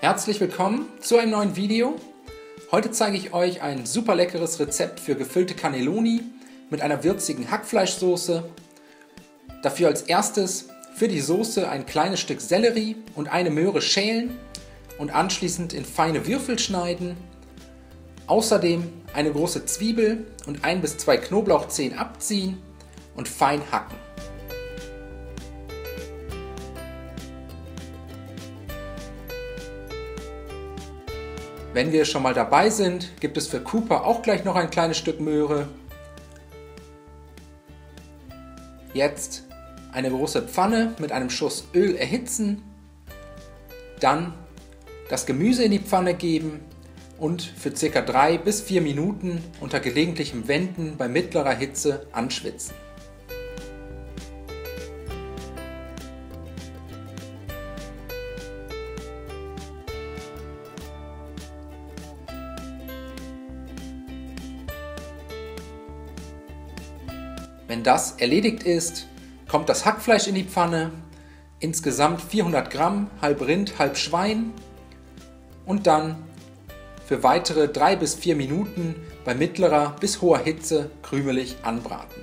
Herzlich willkommen zu einem neuen Video. Heute zeige ich euch ein super leckeres Rezept für gefüllte Cannelloni mit einer würzigen Hackfleischsoße. Dafür als erstes für die Soße ein kleines Stück Sellerie und eine Möhre schälen und anschließend in feine Würfel schneiden. Außerdem eine große Zwiebel und 1 bis 2 Knoblauchzehen abziehen und fein hacken. Wenn wir schon mal dabei sind, gibt es für Cooper auch gleich noch ein kleines Stück Möhre. Jetzt eine große Pfanne mit einem Schuss Öl erhitzen, dann das Gemüse in die Pfanne geben und für ca. 3 bis 4 Minuten unter gelegentlichem Wenden bei mittlerer Hitze anschwitzen. Wenn das erledigt ist, kommt das Hackfleisch in die Pfanne, insgesamt 400 Gramm, halb Rind, halb Schwein, und dann für weitere 3 bis 4 Minuten bei mittlerer bis hoher Hitze krümelig anbraten.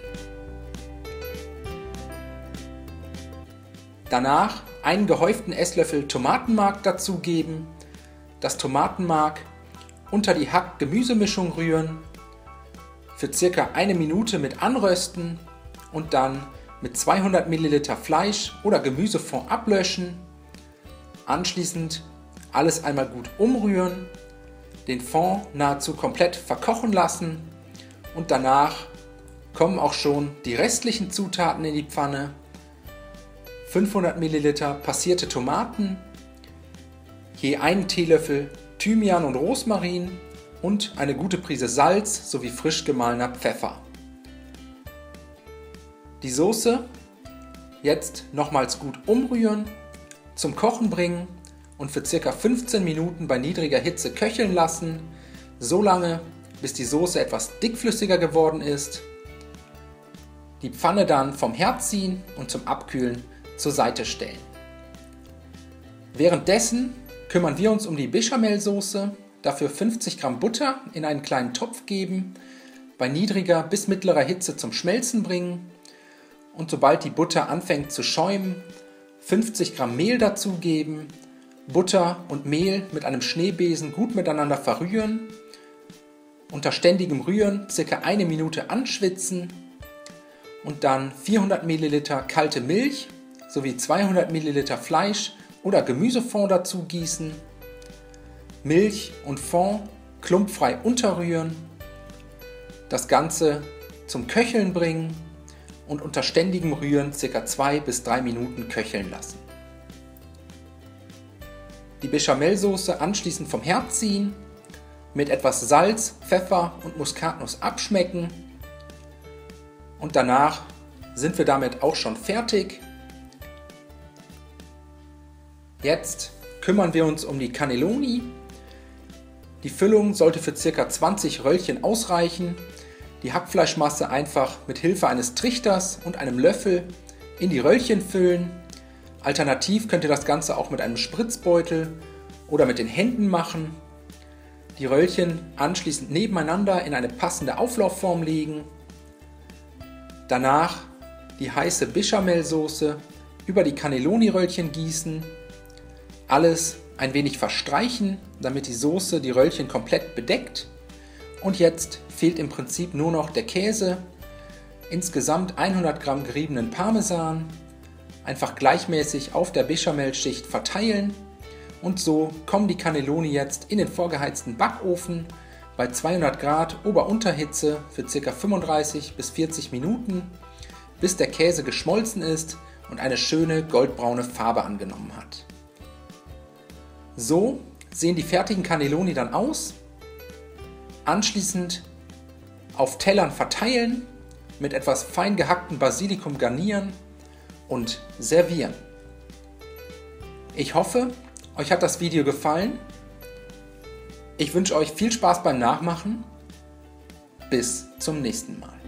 Danach einen gehäuften Esslöffel Tomatenmark dazugeben, das Tomatenmark unter die Hack-Gemüsemischung rühren, für ca. 1 Minute mit anrösten und dann mit 200 ml Fleisch oder Gemüsefond ablöschen. Anschließend alles einmal gut umrühren, den Fond nahezu komplett verkochen lassen und danach kommen auch schon die restlichen Zutaten in die Pfanne. 500 ml passierte Tomaten, je einen Teelöffel Thymian und Rosmarin und eine gute Prise Salz sowie frisch gemahlener Pfeffer. Die Soße jetzt nochmals gut umrühren, zum Kochen bringen und für ca. 15 Minuten bei niedriger Hitze köcheln lassen, so lange bis die Soße etwas dickflüssiger geworden ist. Die Pfanne dann vom Herd ziehen und zum Abkühlen zur Seite stellen. Währenddessen kümmern wir uns um die Bechamelsoße. Dafür 50 Gramm Butter in einen kleinen Topf geben, bei niedriger bis mittlerer Hitze zum Schmelzen bringen und sobald die Butter anfängt zu schäumen, 50 Gramm Mehl dazugeben, Butter und Mehl mit einem Schneebesen gut miteinander verrühren, unter ständigem Rühren ca. 1 Minute anschwitzen und dann 400 ml kalte Milch sowie 200 ml Fleisch oder Gemüsefond dazu gießen. Milch und Fond klumpfrei unterrühren, das Ganze zum Köcheln bringen und unter ständigem Rühren ca. 2 bis 3 Minuten köcheln lassen. Die Bechamelsoße anschließend vom Herd ziehen, mit etwas Salz, Pfeffer und Muskatnuss abschmecken und danach sind wir damit auch schon fertig. Jetzt kümmern wir uns um die Cannelloni. Die Füllung sollte für ca. 20 Röllchen ausreichen. Die Hackfleischmasse einfach mit Hilfe eines Trichters und einem Löffel in die Röllchen füllen. Alternativ könnt ihr das Ganze auch mit einem Spritzbeutel oder mit den Händen machen. Die Röllchen anschließend nebeneinander in eine passende Auflaufform legen. Danach die heiße Bechamelsoße über die Cannelloni-Röllchen gießen. Alles ein wenig verstreichen, damit die Soße die Röllchen komplett bedeckt. Und jetzt fehlt im Prinzip nur noch der Käse. Insgesamt 100 Gramm geriebenen Parmesan. Einfach gleichmäßig auf der Bechamelschicht verteilen. Und so kommen die Cannelloni jetzt in den vorgeheizten Backofen bei 200 Grad Ober-Unterhitze für ca. 35 bis 40 Minuten, bis der Käse geschmolzen ist und eine schöne goldbraune Farbe angenommen hat. So sehen die fertigen Cannelloni dann aus. Anschließend auf Tellern verteilen, mit etwas fein gehacktem Basilikum garnieren und servieren. Ich hoffe, euch hat das Video gefallen. Ich wünsche euch viel Spaß beim Nachmachen. Bis zum nächsten Mal.